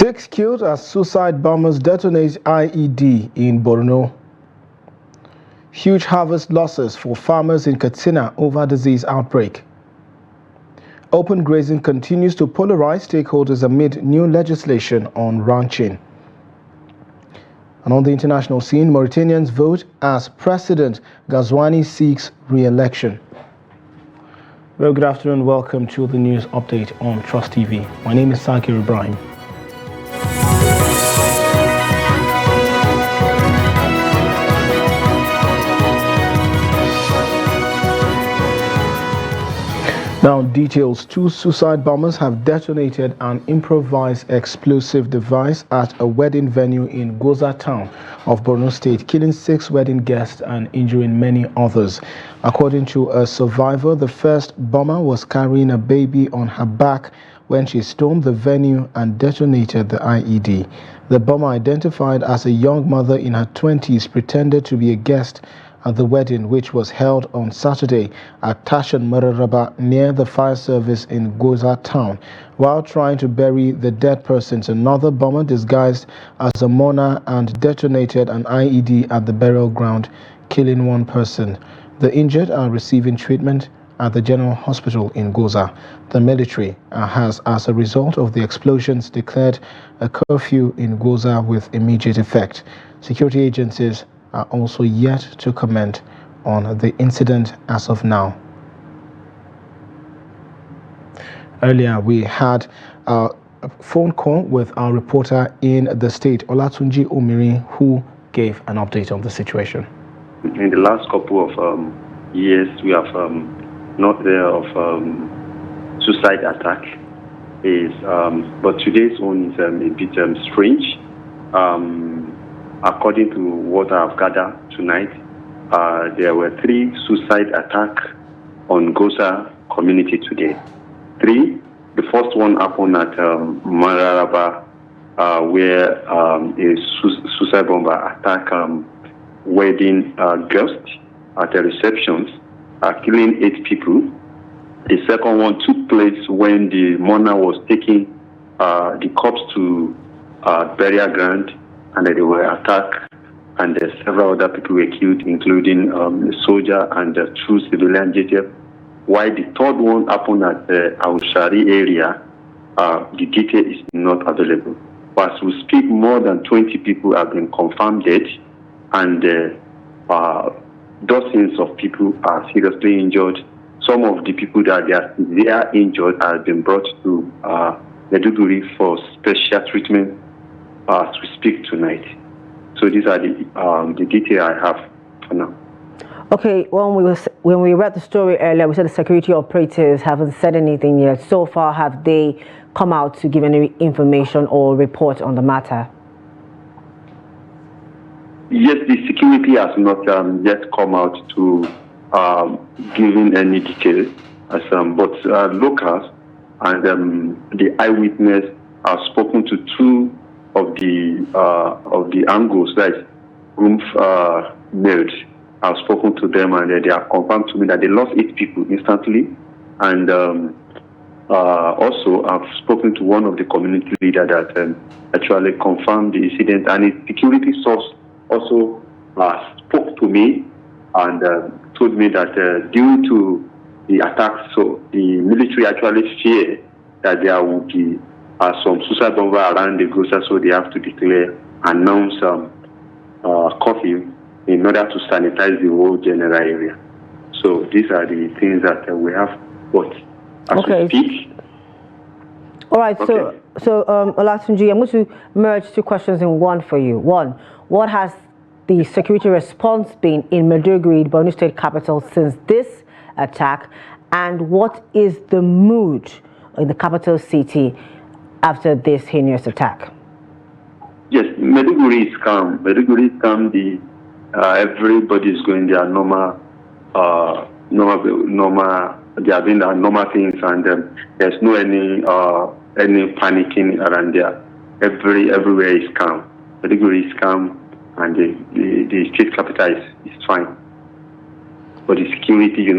6 killed as suicide bombers detonate IED in Borno. Huge harvest losses for farmers in Katsina over disease outbreak. Open grazing continues to polarize stakeholders amid new legislation on ranching. And on the international scene, Mauritanians vote as President Ghazouani seeks re-election. Well, good afternoon. Welcome to the news update on Trust TV. My name is Sakir Ibrahim. Now, details. 2 suicide bombers have detonated an improvised explosive device at a wedding venue in Goza town of Borno State, killing 6 wedding guests and injuring many others. According to a survivor, the first bomber was carrying a baby on her back when she stormed the venue and detonated the IED. The bomber, identified as a young mother in her 20s, pretended to be a guest at the wedding, which was held on Saturday at Tashan Mararaba near the fire service in Goza town. While trying to bury the dead persons, another bomber disguised as a mourner and detonated an IED at the burial ground, killing 1 person. The injured are receiving treatment at the General Hospital in Goza. The military has, as a result of the explosions, declared a curfew in Goza with immediate effect. Security agencies are also yet to comment on the incident as of now. Earlier, we had a phone call with our reporter in the state, Olatunji Omiri, who gave an update on the situation. In the last couple of years, we have not heard of suicide attack. But today's one is a bit strange. According to what I've gathered tonight, there were 3 suicide attacks on Goza community today. 3. The first one happened at Mararaba, where a suicide bomber attacked wedding guests at a reception, killing 8 people. The second one took place when the mourner was taking the corpse to burial ground, and they were attacked, and several other people were killed, including a soldier and 2 civilian JTF. While the third one happened at the Aushari area, the detail is not available. But as we speak, more than 20 people have been confirmed dead, and dozens of people are seriously injured. Some of the people that they are injured have been brought to Maiduguri for special treatment as we speak tonight. So these are the detail I have for now. Okay, when we read the story earlier, we said the security operatives haven't said anything yet. So far, have they come out to give any information or report on the matter? Yes, the security has not yet come out to giving any details, but locals and the eyewitness have spoken to 2 of the angles that room made. I've spoken to them, and they have confirmed to me that they lost 8 people instantly. And also, I've spoken to one of the community leaders that actually confirmed the incident. And a security source also spoke to me and told me that due to the attacks, so the military actually fear that there will be some suicide bomber around the Goza, so they have to announce curfew in order to sanitize the whole general area. So these are the things that we have. But as we speak. All right. Okay. So Olatunji, I'm going to merge 2 questions in one for you. One, what has the security response been in Maiduguri, Borno State capital, since this attack, and what is the mood in the capital city after this heinous attack? Yes, Maiduguri is calm. Maiduguri is calm. Everybody is going their normal. They are doing their normal things, and there's no any panicking around there. Everywhere is calm. Maiduguri is calm, and the state capital is fine. But the security,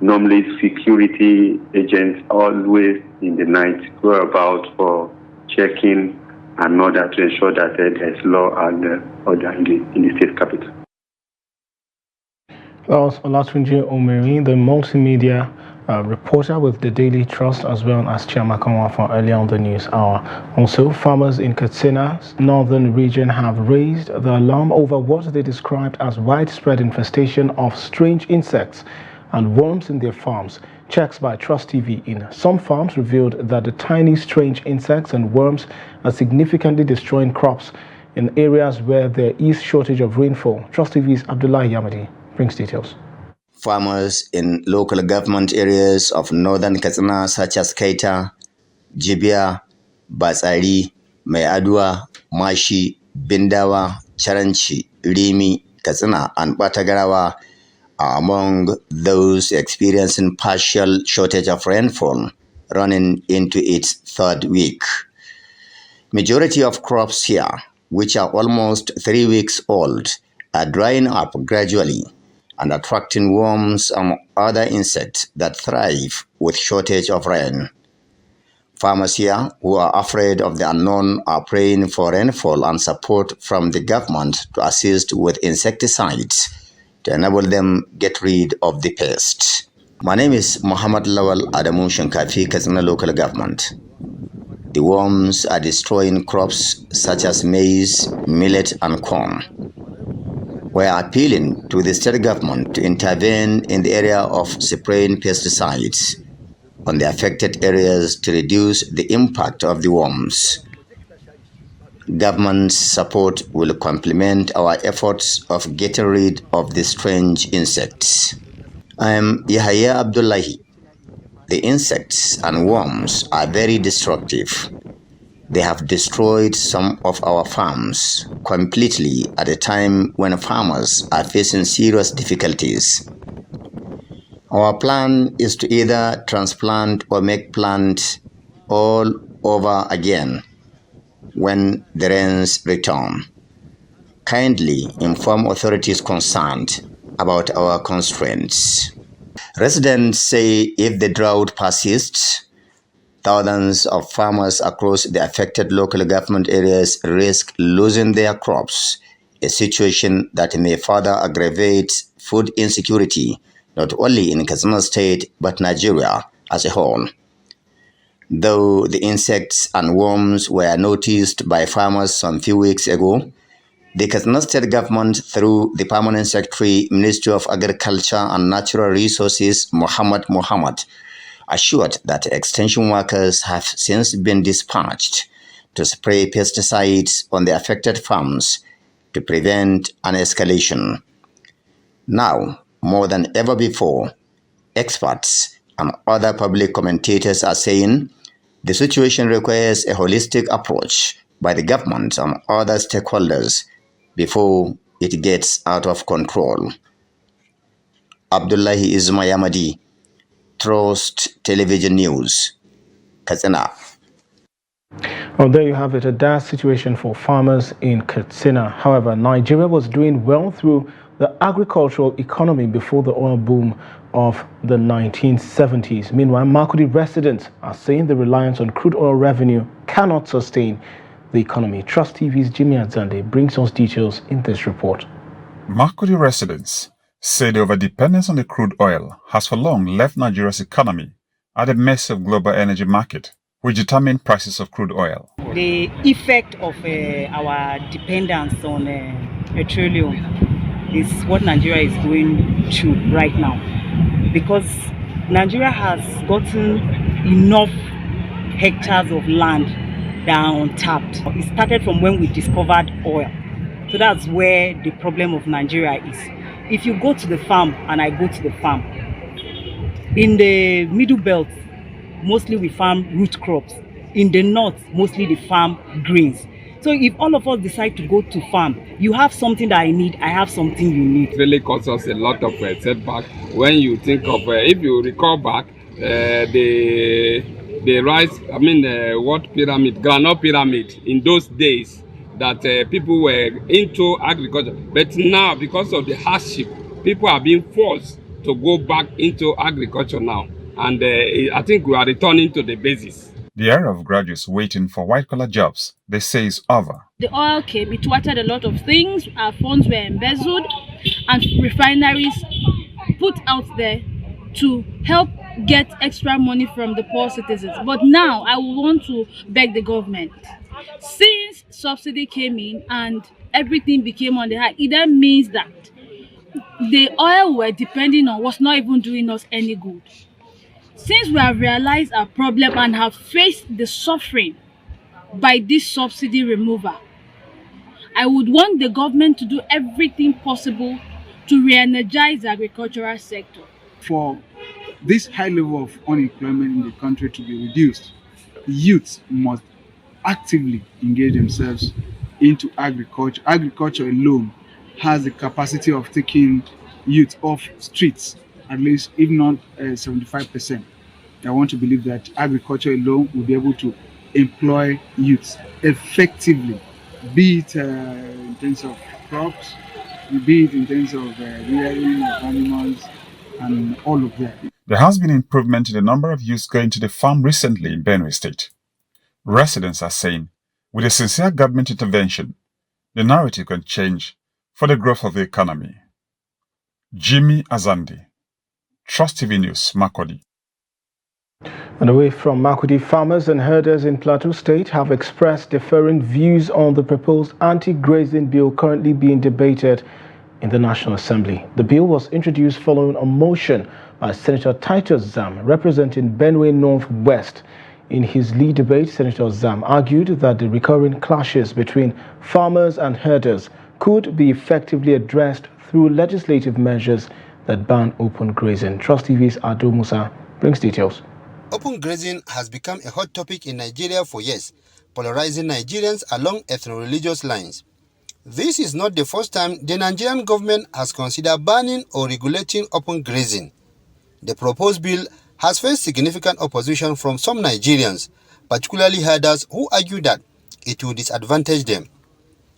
normally security agents always in the night go about for checking and order to ensure that there is law and order in the state capital. That was Olatunji Omeri, the multimedia reporter with the Daily Trust, as well as Chiamaka for earlier on the news hour. Also, farmers in Katsina's northern region have raised the alarm over what they described as widespread infestation of strange insects and worms in their farms. Checks by Trust TV in some farms revealed that the tiny strange insects and worms are significantly destroying crops in areas where there is shortage of rainfall. Trust TV's Abdullah Yamadi brings details. Farmers in local government areas of northern Katsina such as Kaita, Jibia, Batsari, Maiadua, Mashi, Bindawa, Charanchi, Rimi, Katsina, and Batagarawa are among those experiencing partial shortage of rainfall running into its third week. Majority of crops here, which are almost 3 weeks old, are drying up gradually and attracting worms and other insects that thrive with shortage of rain. Farmers here who are afraid of the unknown are praying for rainfall and support from the government to assist with insecticides to enable them get rid of the pest. My name is Muhammad Lawal Adamu Shankafi, Katsina local government. The worms are destroying crops such as maize, millet, and corn. We are appealing to the state government to intervene in the area of spraying pesticides on the affected areas to reduce the impact of the worms. Government support will complement our efforts of getting rid of the strange insects. I am Yahya Abdullahi. The insects and worms are very destructive. They have destroyed some of our farms completely at a time when farmers are facing serious difficulties. Our plan is to either transplant or make plant all over again when the rains return. Kindly inform authorities concerned about our constraints. Residents say if the drought persists, thousands of farmers across the affected local government areas risk losing their crops, a situation that may further aggravate food insecurity, not only in Katsina State, but Nigeria as a whole. Though the insects and worms were noticed by farmers some few weeks ago, the Katsina State government, through the Permanent Secretary, Ministry of Agriculture and Natural Resources, Muhammad, assured that extension workers have since been dispatched to spray pesticides on the affected farms to prevent an escalation. Now, more than ever before, experts and other public commentators are saying the situation requires a holistic approach by the government and other stakeholders before it gets out of control. Abdullahi Ismayamadi, Trust Television News, Katsina. Well, there you have it, a dire situation for farmers in Katsina. However, Nigeria was doing well through the agricultural economy before the oil boom of the 1970s. Meanwhile, Makurdi residents are saying the reliance on crude oil revenue cannot sustain the economy. Trust TV's Jimmy Adzande brings us details in this report. Makurdi residents say the overdependence on the crude oil has for long left Nigeria's economy at the mercy of global energy market, which determine prices of crude oil. The effect of our dependence on petroleum is what Nigeria is going through right now, because Nigeria has gotten enough hectares of land that are untapped. It started from when we discovered oil. So that's where the problem of Nigeria is. If you go to the farm, and I go to the farm, in the middle belt, mostly we farm root crops. In the north, mostly they farm grains. So if all of us decide to go to farm, you have something that I need, I have something you need. It really causes us a lot of setback. When you think of, if you recall back, the rice, what pyramid, groundnut pyramid, in those days, that people were into agriculture. But now, because of the hardship, people are being forced to go back into agriculture now. And I think we are returning to the basis. The era of graduates waiting for white-collar jobs, they say, is over. The oil came, it watered a lot of things, our funds were embezzled, and refineries put out there to help get extra money from the poor citizens. But now I want to beg the government, since subsidy came in and everything became on the high, it then means that the oil we're depending on was not even doing us any good. Since we have realized our problem and have faced the suffering by this subsidy removal, I would want the government to do everything possible to re-energize the agricultural sector. For this high level of unemployment in the country to be reduced, youth must actively engage themselves into agriculture. Agriculture alone has the capacity of taking youth off streets, at least if not 75%. I want to believe that agriculture alone will be able to employ youth effectively, be it in terms of crops, be it in terms of rearing of animals, and all of that. There has been improvement in the number of youths going to the farm recently in Benue State. Residents are saying, with a sincere government intervention, the narrative can change for the growth of the economy. Jimmy Azandi, Trust TV News, Makurdi. And away from Makurdi, farmers and herders in Plateau State have expressed different views on the proposed anti-grazing bill currently being debated in the National Assembly. The bill was introduced following a motion by Senator Titus Zam, representing Benue North West. In his lead debate, Senator Zam argued that the recurring clashes between farmers and herders could be effectively addressed through legislative measures that ban open grazing. Trust TV's Ado Musa brings details. Open grazing has become a hot topic in Nigeria for years, polarizing Nigerians along ethno-religious lines. This is not the first time the Nigerian government has considered banning or regulating open grazing. The proposed bill has faced significant opposition from some Nigerians, particularly herders who argue that it will disadvantage them.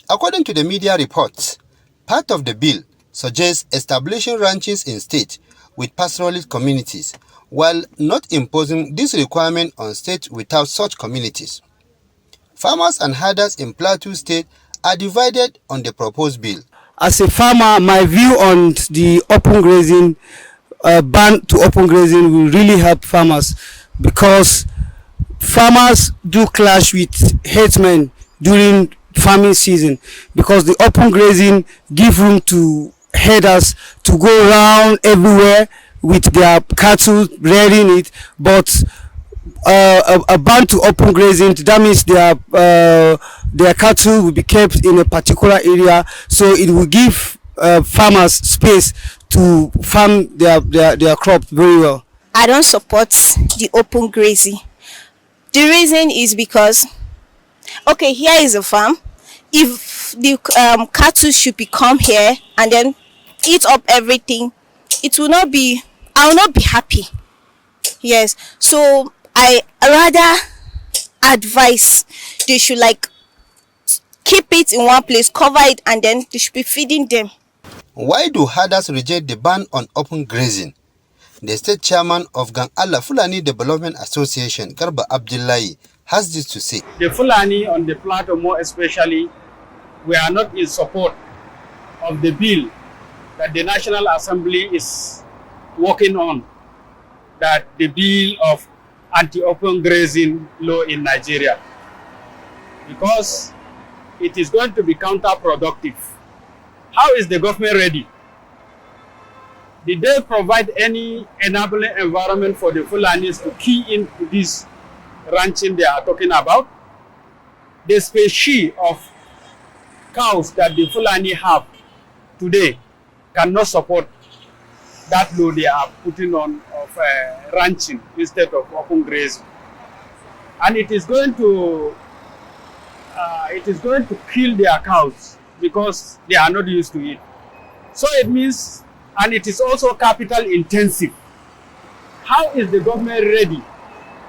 According to the media reports, part of the bill suggests establishing ranches in states with pastoralist communities, while not imposing this requirement on states without such communities. Farmers and herders in Plateau State are divided on the proposed bill. As a farmer, my view on the open grazing, ban to open grazing will really help farmers, because farmers do clash with herdsmen during farming season, because the open grazing give room to herders to go around everywhere with their cattle rearing it, but a ban to open grazing, that means their cattle will be kept in a particular area, so it will give farmers space to farm their crop very well. I don't support the open grazing. The reason is because, okay, here is a farm. If the cattle should be come here and then eat up everything, it will not be, I will not be happy. Yes, so I rather advise they should like keep it in one place, cover it, and then they should be feeding them. Why do herders reject the ban on open grazing? The state chairman of Gang Allah Fulani Development Association, Garba Abdullahi, has this to say. The Fulani on the plateau more especially, we are not in support of the bill that the National Assembly is working on, that the bill of anti-open grazing law in Nigeria, because it is going to be counterproductive. How is the government ready? Did they provide any enabling environment for the Fulanis to key into this ranching they are talking about? The species of cows that the Fulani have today cannot support that law they are putting on of ranching instead of open grazing, and it is going to kill their cows because they are not used to it. So it means, and it is also capital intensive. How is the government ready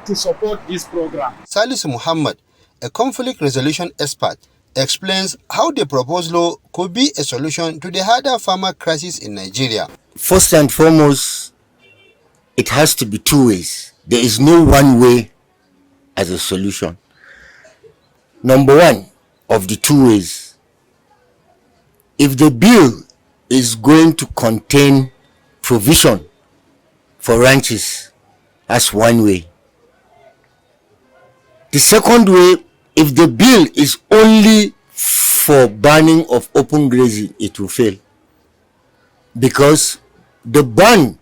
to support this program? Salisu Muhammad, a conflict resolution expert, explains how the proposed law could be a solution to the harder farmer crisis in Nigeria. First and foremost, it has to be two ways. There is no one way as a solution. Number one of the two ways, if the bill is going to contain provision for ranches, that's one way. The second way, if the bill is only for banning of open grazing, it will fail, because the ban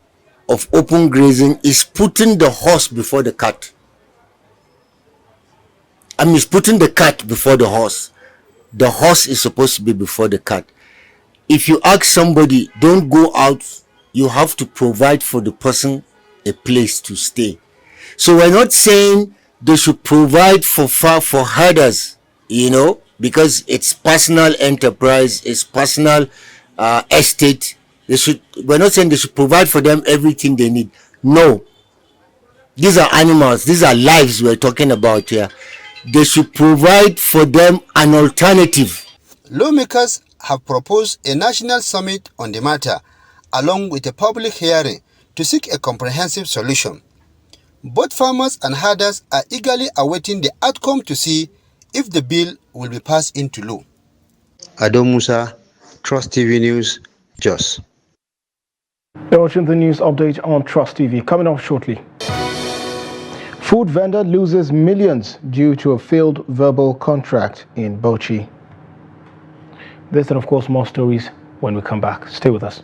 of open grazing is putting the horse before the cat. I mean, it's putting the cat before the horse. The horse is supposed to be before the cat. If you ask somebody, don't go out, you have to provide for the person a place to stay. So we're not saying they should provide for herders, because it's personal enterprise, it's personal estate. We're not saying they should provide for them everything they need. No, these are animals, these are lives we're talking about here. They should provide for them an alternative. Lawmakers have proposed a national summit on the matter, along with a public hearing to seek a comprehensive solution. Both farmers and herders are eagerly awaiting the outcome to see if the bill will be passed into law. Ado Musa, Trust TV News, Jos. You're watching the news update on Trust TV. Coming up shortly. Food vendor loses millions due to a failed verbal contract in Bauchi. This and of course more stories when we come back. Stay with us.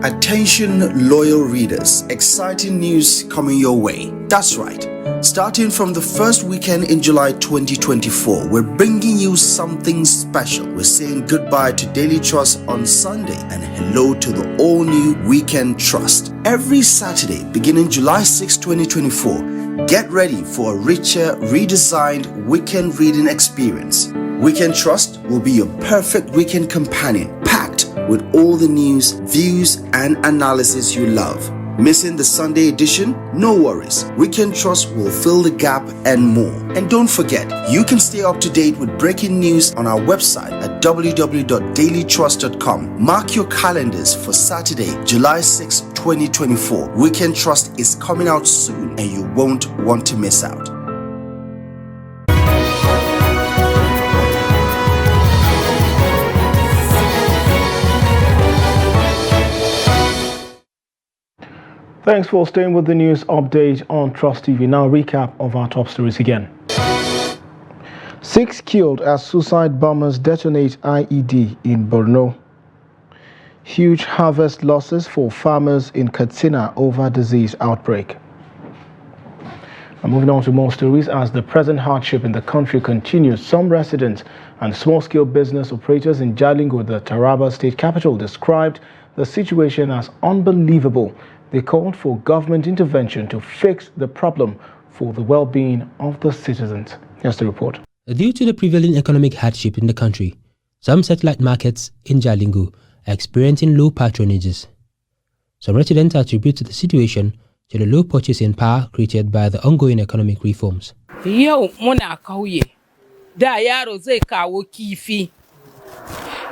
Attention loyal readers, exciting news coming your way. That's right. Starting from the first weekend in July 2024, we're bringing you something special. We're saying goodbye to Daily Trust on Sunday and hello to the all-new Weekend Trust. Every Saturday, beginning July 6, 2024, get ready for a richer, redesigned weekend reading experience. Weekend Trust will be your perfect weekend companion, packed with all the news, views, and analysis you love. Missing the Sunday edition? No worries. Weekend Trust will fill the gap and more. And don't forget, you can stay up to date with breaking news on our website at www.dailytrust.com. Mark your calendars for Saturday, July 6, 2024. Weekend Trust is coming out soon and you won't want to miss out. Thanks for staying with the news update on Trust TV. Now recap of our top stories again. 6 killed as suicide bombers detonate IED in Borno. Huge harvest losses for farmers in Katsina over disease outbreak. And moving on to more stories, as the present hardship in the country continues, some residents and small-scale business operators in Jalingo, the Taraba state capital, described the situation as unbelievable. They called for government intervention to fix the problem for the well-being of the citizens. Here's the report. Due to the prevailing economic hardship in the country, some satellite markets in Jalingo are experiencing low patronages. Some residents attribute the situation to the low purchasing power created by the ongoing economic reforms. Yau muna kauye da yaro zai kawo kifi.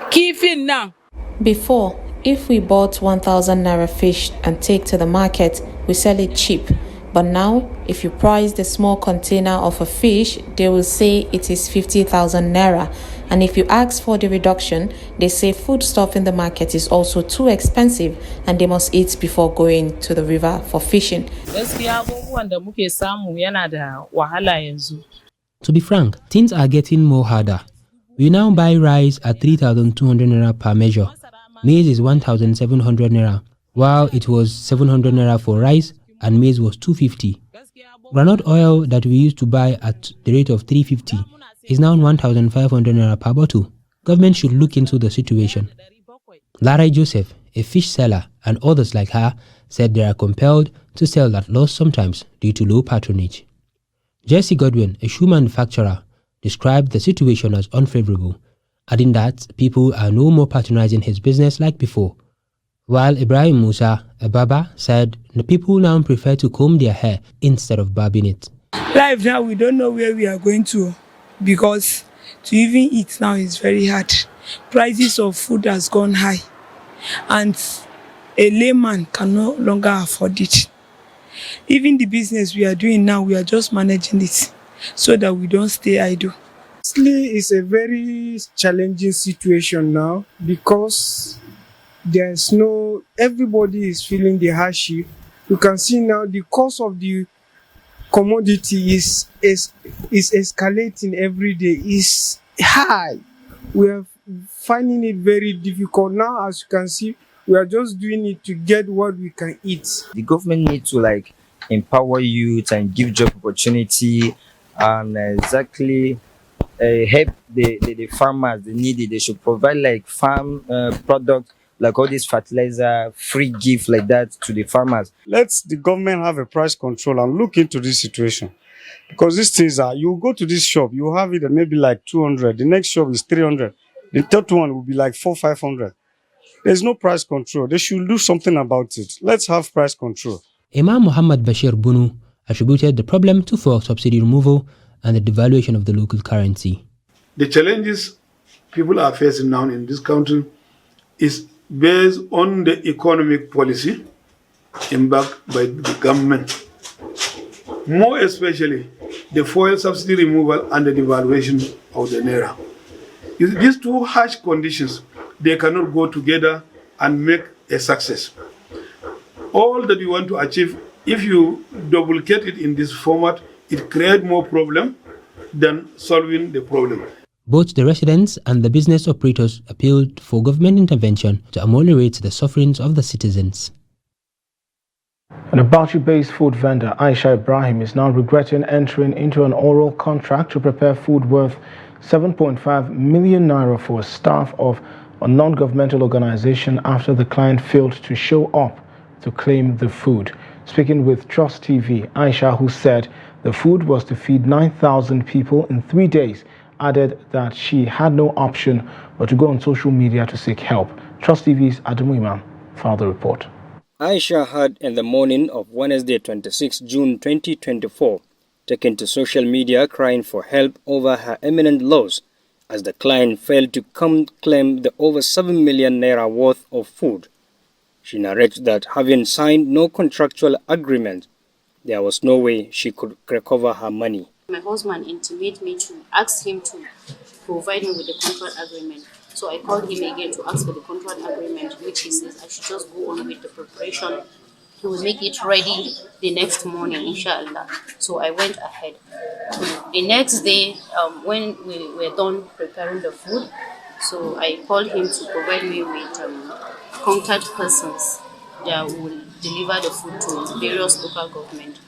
Kifin nan. Before, if we bought 1,000 naira fish and take to the market, we sell it cheap. But now, if you price the small container of a fish, they will say it is 50,000 naira. And if you ask for the reduction, they say foodstuff in the market is also too expensive and they must eat before going to the river for fishing. To be frank, things are getting more harder. We now buy rice at 3,200 naira per measure. Maize is 1,700 naira, while it was 700 naira for rice and maize was 250. Granite oil that we used to buy at the rate of 350 is now 1,500 naira per bottle. Government should look into the situation. Lara Joseph, a fish seller, and others like her said they are compelled to sell at loss sometimes due to low patronage. Jesse Godwin, a shoe manufacturer, described the situation as unfavorable, adding that people are no more patronizing his business like before. While Ibrahim Musa, a barber, said the people now prefer to comb their hair instead of barbing it. Life now, we don't know where we are going to, because to even eat now is very hard. Prices of food has gone high and a layman can no longer afford it. Even the business we are doing now, we are just managing it so that we don't stay idle. Honestly, it's a very challenging situation now because everybody is feeling the hardship. You can see now the cost of the commodity is escalating every day. Is high. We are finding it very difficult now. As you can see, we are just doing it to get what we can eat. The government needs to like empower youth and give job opportunity and exactly help the farmers. They need it. They should provide like farm product like all this fertilizer, free gift like that to the farmers. Let the government have a price control and look into this situation. Because these things are, you go to this shop, you have it at maybe like 200. The next shop is 300. The third one will be like 400-500. There's no price control. They should do something about it. Let's have price control. Imam Muhammad Bashir Bunu attributed the problem to fuel subsidy removal and the devaluation of the local currency. The challenges people are facing now in this country is based on the economic policy embarked by the government. More especially, the fuel subsidy removal and the devaluation of the naira. These two harsh conditions, they cannot go together and make a success. All that you want to achieve, if you duplicate it in this format, it creates more problem than solving the problem. Both the residents and the business operators appealed for government intervention to ameliorate the sufferings of the citizens. And a Bauchi-based food vendor, Aisha Ibrahim, is now regretting entering into an oral contract to prepare food worth 7.5 million naira for staff of a non-governmental organization after the client failed to show up to claim the food. Speaking with Trust TV, Aisha, who said the food was to feed 9,000 people in 3 days, added that she had no option but to go on social media to seek help. Trust TV's Adamu Imam filed the report. Aisha had, in the morning of Wednesday, 26 June 2024, taken to social media crying for help over her imminent loss as the client failed to come claim the over 7 million naira worth of food. She narrates that having signed no contractual agreement, there was no way she could recover her money. My husband intimated me to ask him to provide me with the contract agreement. So I called him again to ask for the contract agreement, which he says I should just go on with the preparation. He will make it ready the next morning, inshallah. So I went ahead. The next day, when we were done preparing the food, so I called him to provide me with contact persons that will deliver the food to various local government.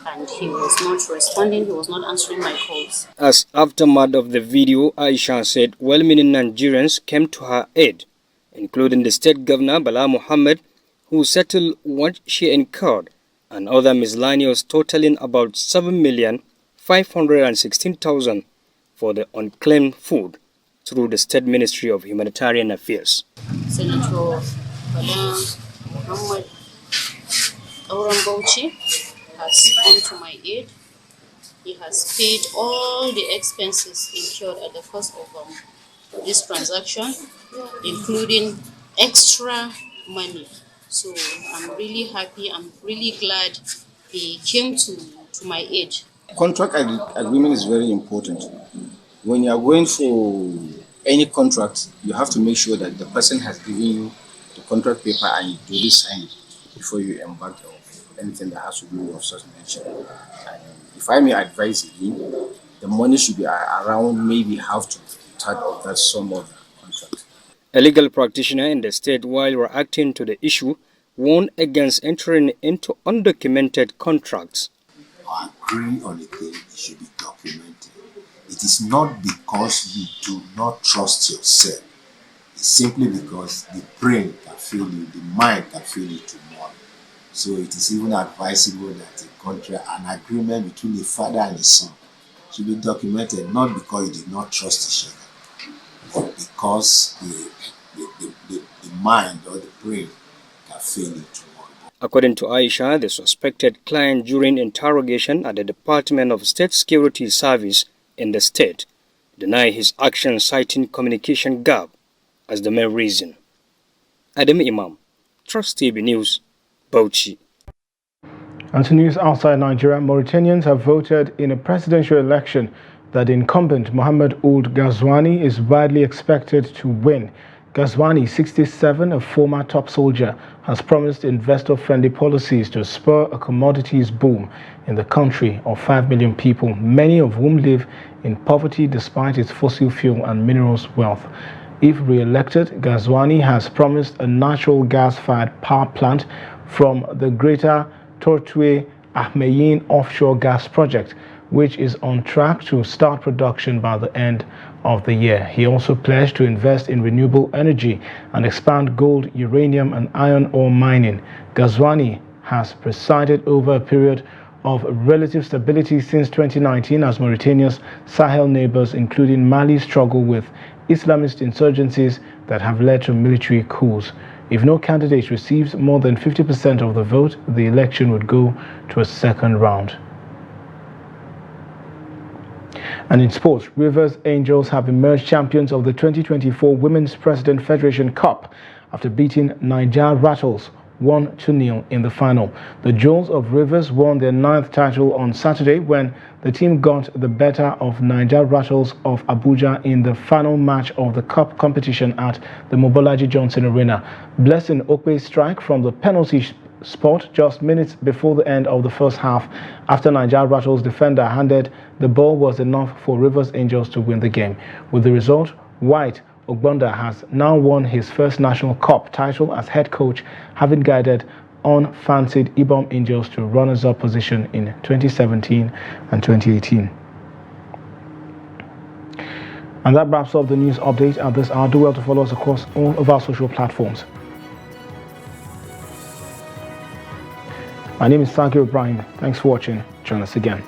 And he was not responding, he was not answering my calls. As aftermath of the video, Aisha said well-meaning Nigerians came to her aid, including the state governor Bala Muhammad, who settled what she incurred, and other miscellaneous totaling about 7,516,000 for the unclaimed food through the State Ministry of Humanitarian Affairs. Senator Bala Muhammad Bauchi has come to my aid. He has paid all the expenses incurred at the cost of this transaction, including extra money. So I'm really happy, I'm really glad he came to my aid. Contract agreement is very important. When you are going for any contract, you have to make sure that the person has given you the contract paper and you duly sign it before you embark on anything that has to do with such nature. And if I may advise again, the money should be around maybe half to third of that sum of the contract. A legal practitioner in the state, while reacting to the issue, warned against entering into undocumented contracts. Agree on a thing, it should be documented. It is not because you do not trust yourself. It's simply because the brain can feel you, the mind can feel you tomorrow. So it is even advisable that an agreement between the father and the son should be documented, not because you did not trust each other, but because the mind or the brain can fail you tomorrow. According to Aisha, the suspected client during interrogation at the Department of State Security Service in the state denied his action, citing communication gap as the main reason. Adam Imam, Trust TV News, Bauchi. And to news outside Nigeria, Mauritanians have voted in a presidential election that the incumbent Mohamed Ould Ghazouani is widely expected to win. Ghazouani, 67, a former top soldier, has promised investor-friendly policies to spur a commodities boom in the country of 5 million people, many of whom live in poverty despite its fossil fuel and minerals wealth. If re-elected, Ghazouani has promised a natural gas-fired power plant from the Greater Tortue Ahmeyim offshore gas project, which is on track to start production by the end of the year. He also pledged to invest in renewable energy and expand gold, uranium and iron ore mining. Ghazouani has presided over a period of relative stability since 2019 as Mauritania's Sahel neighbors, including Mali, struggle with Islamist insurgencies that have led to military coups. If no candidate receives more than 50% of the vote, the election would go to a second round. And in sports, Rivers Angels have emerged champions of the 2024 Women's President Federation Cup after beating Niger Rattles 1-0 in the final. The Jewels of Rivers won their 9th title on Saturday when the team got the better of Niger Rattles of Abuja in the final match of the cup competition at the Mobolaji Johnson Arena. Blessing Okwe's strike from the penalty spot just minutes before the end of the first half after Niger Rattles defender handed the ball was enough for Rivers Angels to win the game. With the result, White Ogbonda has now won his first National Cup title as head coach, having guided unfancied Ibom Angels to runners-up position in 2017 and 2018. And that wraps up the news update at this hour. Do well to follow us across all of our social platforms. My name is Sagir Ibrahim. Thanks for watching. Join us again.